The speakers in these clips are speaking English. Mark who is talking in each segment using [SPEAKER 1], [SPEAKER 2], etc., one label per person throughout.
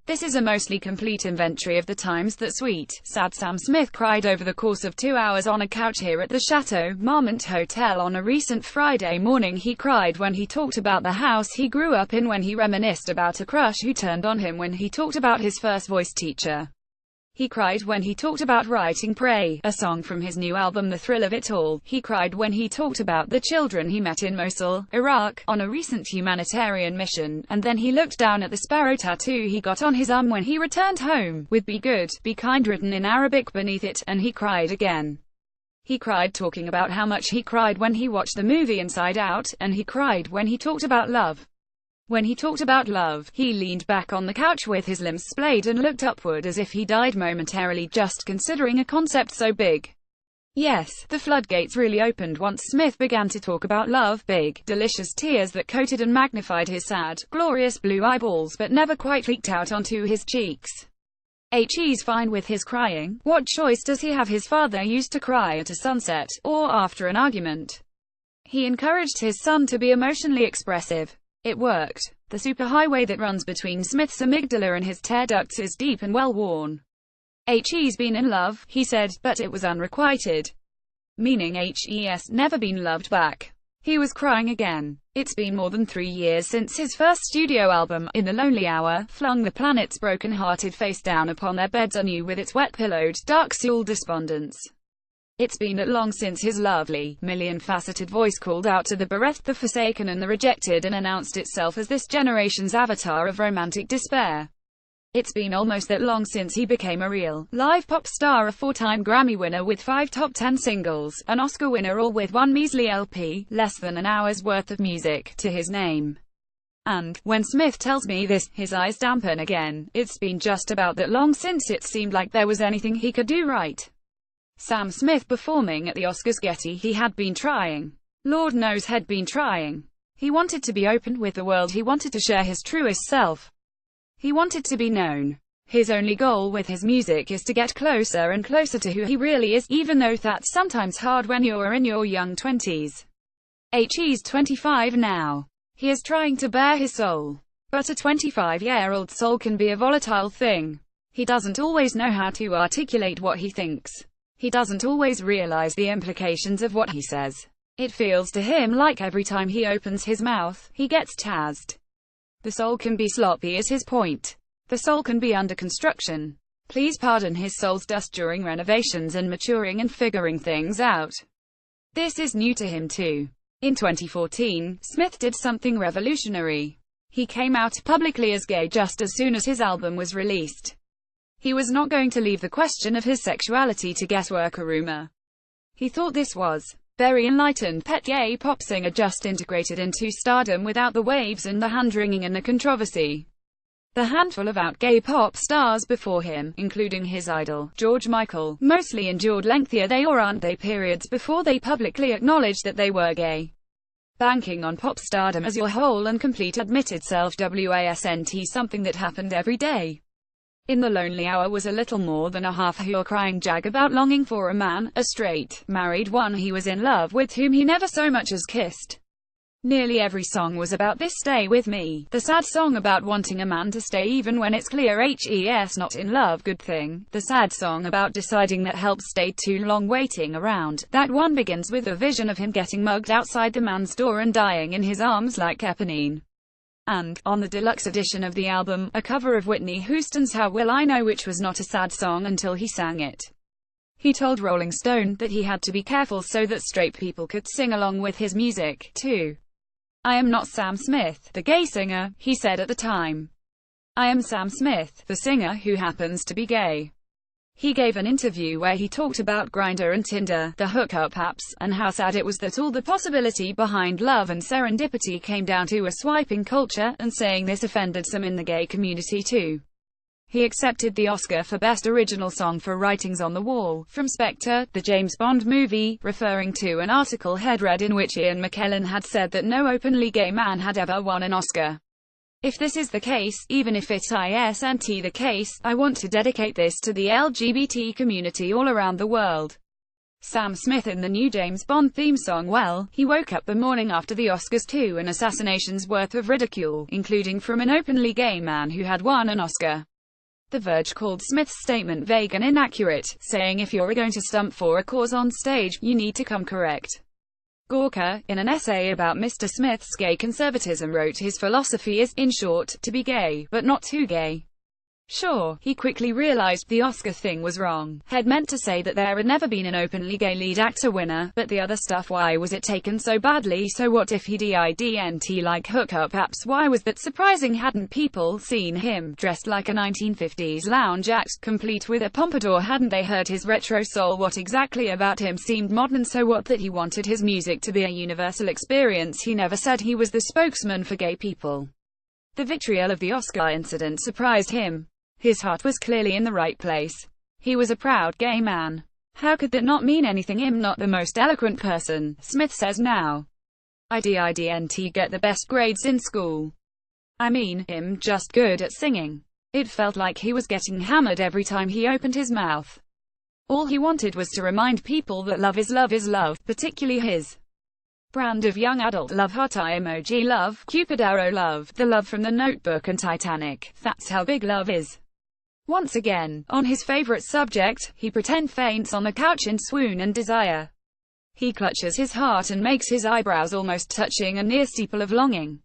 [SPEAKER 1] This is a mostly complete inventory of the times that sweet, sad Sam Smith cried over the course of 2 hours on a couch here at the Chateau Marmont Hotel on a recent Friday morning. He cried when he talked about the house he grew up in, when he reminisced about a crush who turned on him, when he talked about his first voice teacher. He cried when he talked about writing Pray, a song from his new album The Thrill of It All. He cried when he talked about the children he met in Mosul, Iraq, on a recent humanitarian mission, and then he looked down at the sparrow tattoo he got on his arm when he returned home, with Be Good, Be Kind written in Arabic beneath it, and he cried again. He cried talking about how much he cried when he watched the movie Inside Out, and he cried when he talked about love. When he talked about love, he leaned back on the couch with his limbs splayed and looked upward as if he died momentarily just considering a concept so big. Yes, the floodgates really opened once Smith began to talk about love, big, delicious tears that coated and magnified his sad, glorious blue eyeballs but never quite leaked out onto his cheeks. He's fine with his crying. What choice does he have? His father used to cry at a sunset, or after an argument. He encouraged his son to be emotionally expressive. It worked. The superhighway that runs between Smith's amygdala and his tear ducts is deep and well worn. He's been in love, he said, but it was unrequited. Meaning he's never been loved back. He was crying again. It's been more than 3 years since his first studio album, In the Lonely Hour, flung the planet's broken-hearted face down upon their beds anew with its wet-pillowed, dark-souled despondence. It's been that long since his lovely, million-faceted voice called out to the bereft, the forsaken and the rejected and announced itself as this generation's avatar of romantic despair. It's been almost that long since he became a real, live pop star, a 4-time Grammy winner with 5 top 10 singles, an Oscar winner, all with one measly LP, less than an hour's worth of music, to his name. And, when Smith tells me this, his eyes dampen again. It's been just about that long since it seemed like there was anything he could do right. Sam Smith performing at the Oscars. Getty, he had been trying. Lord knows had been trying. He wanted to be open with the world, he wanted to share his truest self. He wanted to be known. His only goal with his music is to get closer and closer to who he really is, even though that's sometimes hard when you're in your young 20s. He's 25 now. He is trying to bare his soul. But a 25-year-old soul can be a volatile thing. He doesn't always know how to articulate what he thinks. He doesn't always realize the implications of what he says. It feels to him like every time he opens his mouth, he gets tazzed. The soul can be sloppy is his point. The soul can be under construction. Please pardon his soul's dust during renovations and maturing and figuring things out. This is new to him too. In 2014, Smith did something revolutionary. He came out publicly as gay just as soon as his album was released. He was not going to leave the question of his sexuality to guesswork or rumor. He thought this was very enlightened. Pet gay pop singer just integrated into stardom without the waves and the hand-wringing and the controversy. The handful of out gay pop stars before him, including his idol, George Michael, mostly endured lengthier they or aren't they periods before they publicly acknowledged that they were gay. Banking on pop stardom as your whole and complete admitted self wasn't something that happened every day. In the Lonely Hour was a little more than a half-hour crying jag about longing for a man, a straight, married one he was in love with whom he never so much as kissed. Nearly every song was about this stay with me, the sad song about wanting a man to stay even when it's clear he's not in love, good thing, the sad song about deciding that help stayed too long waiting around, that one begins with a vision of him getting mugged outside the man's door and dying in his arms like Eponine. And, on the deluxe edition of the album, a cover of Whitney Houston's How Will I Know, which was not a sad song until he sang it. He told Rolling Stone that he had to be careful so that straight people could sing along with his music, too. I am not Sam Smith, the gay singer, he said at the time. I am Sam Smith, the singer who happens to be gay. He gave an interview where he talked about Grindr and Tinder, the hookup apps, and how sad it was that all the possibility behind love and serendipity came down to a swiping culture, and saying this offended some in the gay community too. He accepted the Oscar for Best Original Song for Writings on the Wall, from Spectre, the James Bond movie, referring to an article he'd read in which Ian McKellen had said that no openly gay man had ever won an Oscar. If this is the case, even if it isn't the case, I want to dedicate this to the LGBT community all around the world. Sam Smith in the new James Bond theme song. Well, he woke up the morning after the Oscars to an assassination's worth of ridicule, including from an openly gay man who had won an Oscar. The Verge called Smith's statement vague and inaccurate, saying if you're going to stump for a cause on stage, you need to come correct. Gawker, in an essay about Mr. Smith's gay conservatism, wrote his philosophy is, in short, to be gay, but not too gay. Sure, he quickly realized the Oscar thing was wrong. Had meant to say that there had never been an openly gay lead actor winner, but the other stuff, why was it taken so badly? So what if he didn't like hookup apps? Why was that surprising? Hadn't people seen him dressed like a 1950s lounge act, complete with a pompadour? Hadn't they heard his retro soul? What exactly about him seemed modern? So what that he wanted his music to be a universal experience? He never said he was the spokesman for gay people. The vitriol of the Oscar incident surprised him. His heart was clearly in the right place. He was a proud gay man. How could that not mean anything? I'm not the most eloquent person, Smith says now. I didn't get the best grades in school. I mean, I'm just good at singing. It felt like he was getting hammered every time he opened his mouth. All he wanted was to remind people that love is love, particularly his brand of young adult love, heart emoji love, Cupid arrow love, the love from The Notebook and Titanic. That's how big love is. Once again, on his favorite subject, he faints on the couch in swoon and desire. He clutches his heart and makes his eyebrows almost touching a near steeple of longing.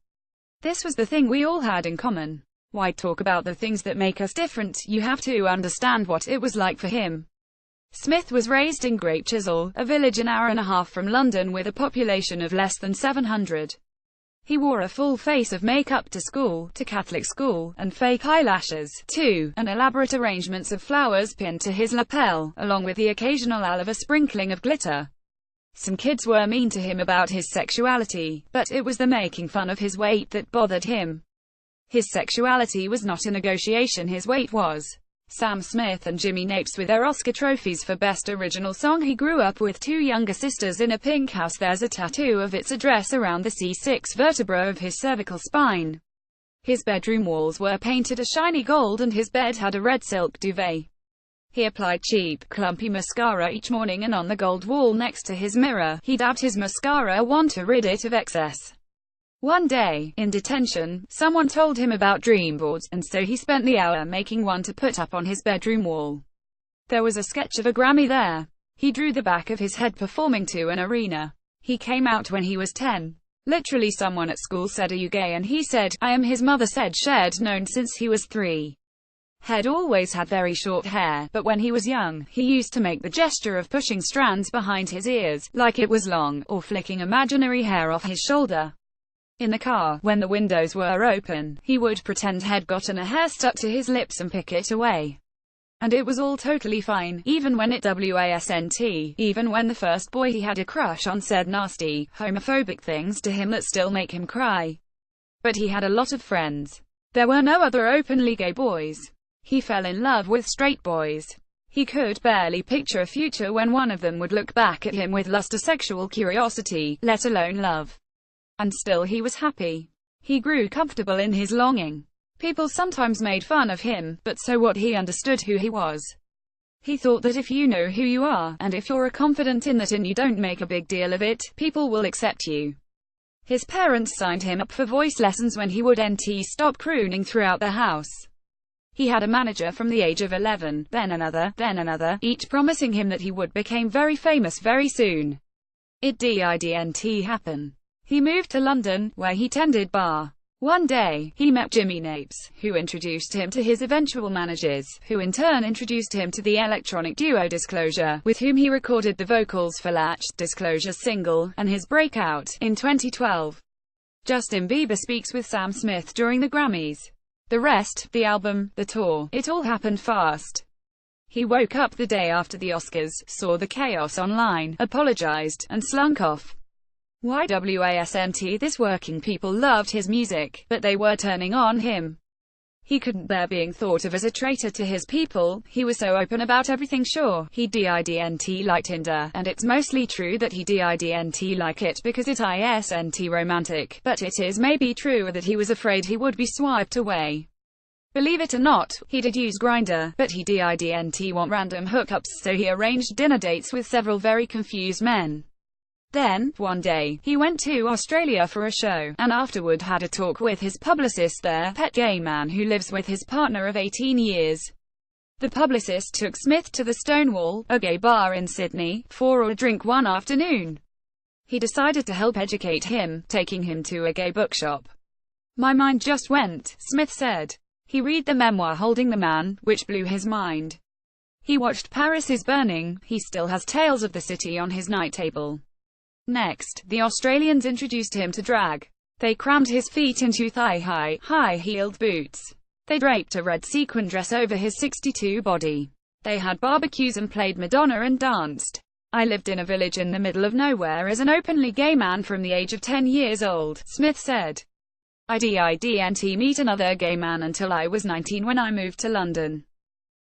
[SPEAKER 1] This was the thing we all had in common. Why talk about the things that make us different? You have to understand what it was like for him. Smith was raised in Great Chisel, a village an hour and a half from London with a population of less than 700. He wore a full face of makeup to school, to Catholic school, and fake eyelashes, too, and elaborate arrangements of flowers pinned to his lapel, along with the occasional Oliver sprinkling of glitter. Some kids were mean to him about his sexuality, but it was the making fun of his weight that bothered him. His sexuality was not a negotiation, his weight was. Sam Smith and Jimmy Napes with their Oscar trophies for Best Original Song. He grew up with two younger sisters in a pink house. There's a tattoo of its address around the C6 vertebra of his cervical spine. His bedroom walls were painted a shiny gold and his bed had a red silk duvet. He applied cheap, clumpy mascara each morning, and on the gold wall next to his mirror, he dabbed his mascara wand to rid it of excess. One day, in detention, someone told him about dream boards, and so he spent the hour making one to put up on his bedroom wall. There was a sketch of a Grammy there. He drew the back of his head performing to an arena. He came out when he was 10. Literally, someone at school said, "Are you gay?" And he said, "I am." His mother said she'd known since he was 3. Had always had very short hair, but when he was young, he used to make the gesture of pushing strands behind his ears, like it was long, or flicking imaginary hair off his shoulder. In the car, when the windows were open, he would pretend he'd gotten a hair stuck to his lips and pick it away. And it was all totally fine, even when it wasn't, even when the first boy he had a crush on said nasty, homophobic things to him that still make him cry. But he had a lot of friends. There were no other openly gay boys. He fell in love with straight boys. He could barely picture a future when one of them would look back at him with lust or sexual curiosity, let alone love. And still he was happy. He grew comfortable in his longing. People sometimes made fun of him, but so what? He understood who he was. He thought that if you know who you are, and if you're confident in that and you don't make a big deal of it, people will accept you. His parents signed him up for voice lessons when he wouldn't stop crooning throughout the house. He had a manager from the age of 11, then another, each promising him that he would become very famous very soon. It didn't happen. He moved to London, where he tended bar. One day, he met Jimmy Napes, who introduced him to his eventual managers, who in turn introduced him to the electronic duo Disclosure, with whom he recorded the vocals for Latch, Disclosure's single, and his breakout, in 2012. Justin Bieber speaks with Sam Smith during the Grammys. The rest, the album, the tour, it all happened fast. He woke up the day after the Oscars, saw the chaos online, apologized, and slunk off. Why wasn't this working? People loved his music, but they were turning on him. He couldn't bear being thought of as a traitor to his people. He was so open about everything. Sure, he didn't like Tinder, and it's mostly true that he didn't like it because it isn't romantic, but it is maybe true that he was afraid he would be swiped away. Believe it or not, he did use Grindr, but he didn't want random hookups, so he arranged dinner dates with several very confused men. Then, one day, he went to Australia for a show, and afterward had a talk with his publicist there, Pet Gay Man who lives with his partner of 18 years. The publicist took Smith to the Stonewall, a gay bar in Sydney, for a drink one afternoon. He decided to help educate him, taking him to a gay bookshop. "My mind just went," Smith said. He read the memoir Holding the Man, which blew his mind. He watched Paris is Burning. He still has Tales of the City on his night table. Next, the Australians introduced him to drag. They crammed his feet into thigh-high, high-heeled boots. They draped a red sequin dress over his 62 body. They had barbecues and played Madonna and danced. "I lived in a village in the middle of nowhere as an openly gay man from the age of 10 years old," Smith said. "I didn't meet another gay man until I was 19 when I moved to London.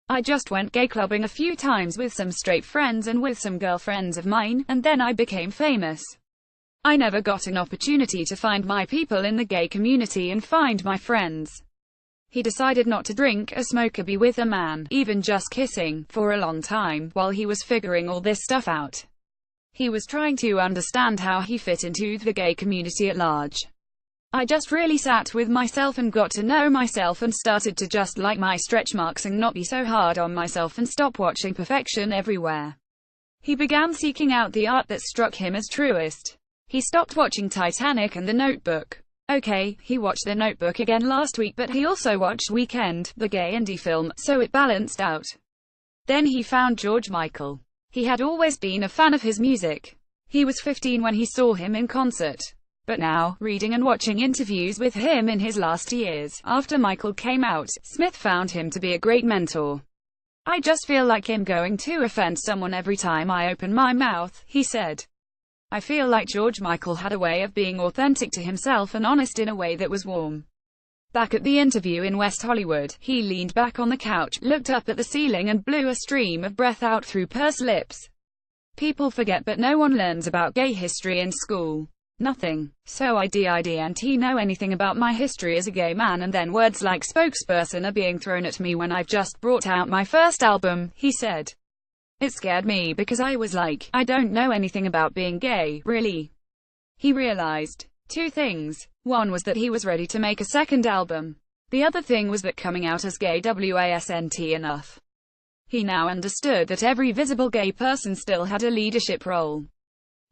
[SPEAKER 1] I just went gay clubbing a few times with some straight friends and with some girlfriends of mine, and then I became famous. I never got an opportunity to find my people in the gay community and find my friends." He decided not to drink or smoke or be with a man, even just kissing, for a long time, while he was figuring all this stuff out. He was trying to understand how he fit into the gay community at large. "I just really sat with myself and got to know myself and started to just like my stretch marks and not be so hard on myself and stop watching perfection everywhere." He began seeking out the art that struck him as truest. He stopped watching Titanic and The Notebook. Okay, he watched The Notebook again last week, but he also watched Weekend, the gay indie film, so it balanced out. Then he found George Michael. He had always been a fan of his music. He was 15 when he saw him in concert. But now, reading and watching interviews with him in his last years, after Michael came out, Smith found him to be a great mentor. "I just feel like I'm going to offend someone every time I open my mouth," he said. "I feel like George Michael had a way of being authentic to himself and honest in a way that was warm." Back at the interview in West Hollywood, he leaned back on the couch, looked up at the ceiling and blew a stream of breath out through pursed lips. "People forget, but no one learns about gay history in school. Nothing. So I didn't know anything about my history as a gay man, and then words like spokesperson are being thrown at me when I've just brought out my first album," he said. "It scared me because I was like, I don't know anything about being gay, really." He realized two things. One was that he was ready to make a second album. The other thing was that coming out as gay wasn't enough. He now understood that every visible gay person still had a leadership role.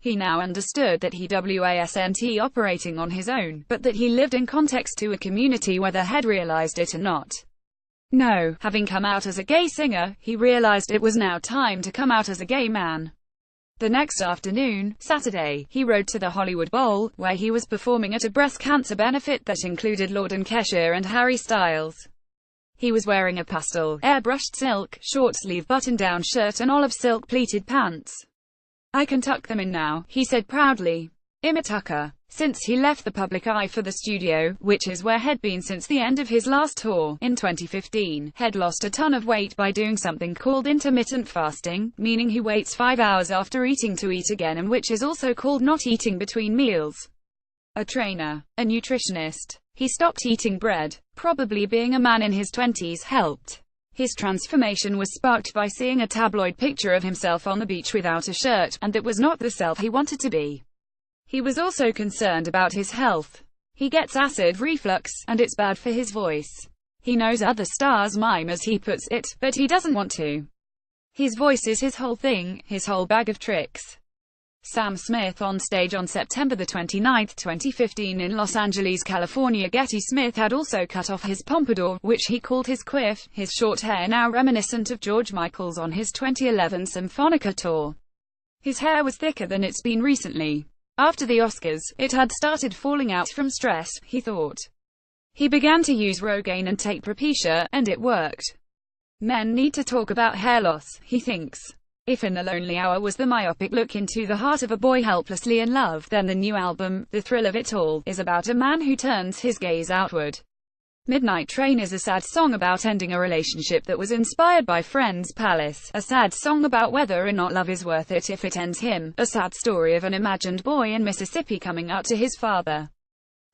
[SPEAKER 1] He now understood that he wasn't operating on his own, but that he lived in context to a community whether he'd realized it or not. No, having come out as a gay singer, he realized it was now time to come out as a gay man. The next afternoon, Saturday, he rode to the Hollywood Bowl, where he was performing at a breast cancer benefit that included Lord and Kesha and Harry Styles. He was wearing a pastel, airbrushed silk, short-sleeve button-down shirt and olive silk pleated pants. "I can tuck them in now," he said proudly. Emmett Tucker, since he left the public eye for the studio, which is where he'd been since the end of his last tour, in 2015, had lost a ton of weight by doing something called intermittent fasting, meaning he waits 5 hours after eating to eat again, and which is also called not eating between meals. A trainer, a nutritionist. He stopped eating bread. Probably being a man in his 20s helped. His transformation was sparked by seeing a tabloid picture of himself on the beach without a shirt, and that was not the self he wanted to be. He was also concerned about his health. He gets acid reflux, and it's bad for his voice. He knows other stars mime, as he puts it, but he doesn't want to. His voice is his whole thing, his whole bag of tricks. Sam Smith on stage on September 29, 2015 in Los Angeles, California. Getty Smith had also cut off his pompadour, which he called his quiff, his short hair now reminiscent of George Michael's on his 2011 Symphonica tour. His hair was thicker than it's been recently. After the Oscars, it had started falling out from stress, he thought. He began to use Rogaine and take Propecia, and it worked. Men need to talk about hair loss, he thinks. If In the Lonely Hour was the myopic look into the heart of a boy helplessly in love, then the new album, The Thrill of It All, is about a man who turns his gaze outward. Midnight Train is a sad song about ending a relationship that was inspired by Friends Palace, a sad song about whether or not love is worth it if it ends him, a sad story of an imagined boy in Mississippi coming out to his father.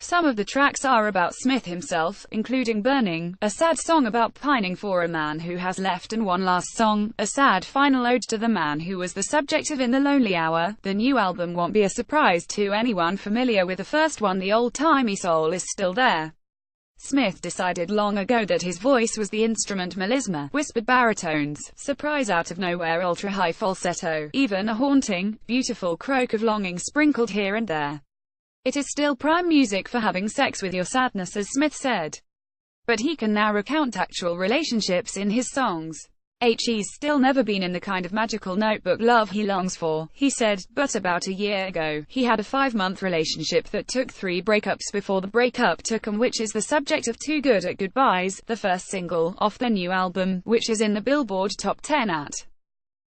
[SPEAKER 1] Some of the tracks are about Smith himself, including Burning, a sad song about pining for a man who has left, and One Last Song, a sad final ode to the man who was the subject of In the Lonely Hour. The new album won't be a surprise to anyone familiar with the first one. The old-timey soul is still there. Smith decided long ago that his voice was the instrument: melisma, whispered baritones, surprise out of nowhere, ultra-high falsetto, even a haunting, beautiful croak of longing sprinkled here and there. It is still prime music for having sex with your sadness, as Smith said. But he can now recount actual relationships in his songs. He's still never been in the kind of magical notebook love he longs for, he said, but about a year ago, he had a 5-month relationship that took 3 breakups before the breakup took him, which is the subject of Too Good at Goodbyes, the first single off their new album, which is in the Billboard Top 10 at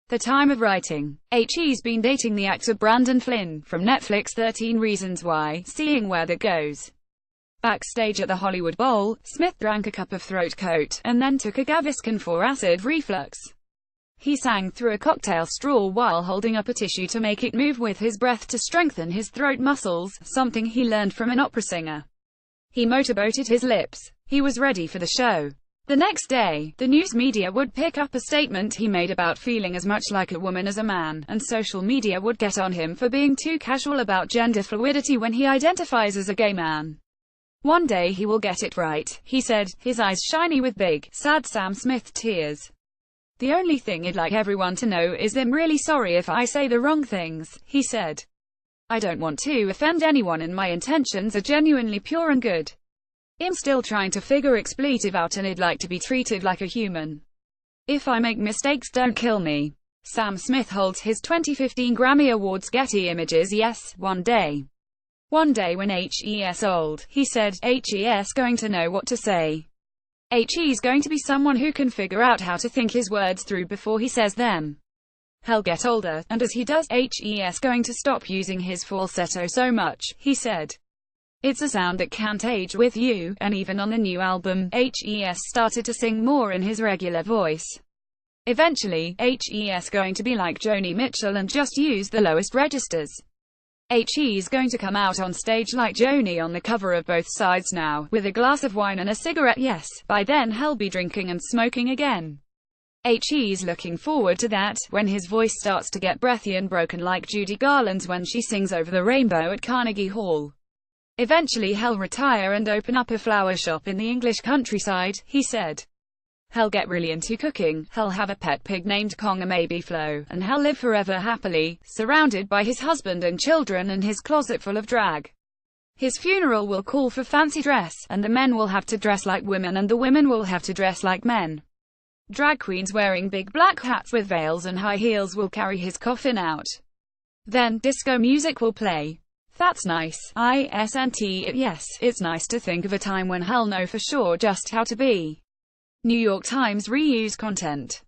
[SPEAKER 1] the time of writing. He's been dating the actor Brandon Flynn, from Netflix 13 Reasons Why, seeing where that goes. Backstage at the Hollywood Bowl, Smith drank a cup of throat coat, and then took a Gaviscon for acid reflux. He sang through a cocktail straw while holding up a tissue to make it move with his breath to strengthen his throat muscles, something he learned from an opera singer. He motorboated his lips. He was ready for the show. The next day, the news media would pick up a statement he made about feeling as much like a woman as a man, and social media would get on him for being too casual about gender fluidity when he identifies as a gay man. One day he will get it right, he said, his eyes shiny with big, sad Sam Smith tears. The only thing I'd like everyone to know is I'm really sorry if I say the wrong things, he said. I don't want to offend anyone and my intentions are genuinely pure and good. I'm still trying to figure expletive out and I'd like to be treated like a human. If I make mistakes, don't kill me. Sam Smith holds his 2015 Grammy Awards. Getty Images. Yes, one day. One day when HES old, he said, HES going to know what to say. HE's going to be someone who can figure out how to think his words through before he says them. He'll get older, and as he does, HES going to stop using his falsetto so much, he said. It's a sound that can't age with you, and even on the new album, HES started to sing more in his regular voice. Eventually, HES going to be like Joni Mitchell and just use the lowest registers. He's going to come out on stage like Joni on the cover of Both Sides now, with a glass of wine and a cigarette. Yes, by then he'll be drinking and smoking again. He's looking forward to that, when his voice starts to get breathy and broken like Judy Garland's when she sings Over the Rainbow at Carnegie Hall. Eventually he'll retire and open up a flower shop in the English countryside, he said. He'll get really into cooking, he'll have a pet pig named Kong or maybe Flo, and he'll live forever happily, surrounded by his husband and children and his closet full of drag. His funeral will call for fancy dress, and the men will have to dress like women and the women will have to dress like men. Drag queens wearing big black hats with veils and high heels will carry his coffin out. Then, disco music will play. That's nice. Isn't it? Yes, it's nice to think of a time when he'll know for sure just how to be. New York Times reuse content.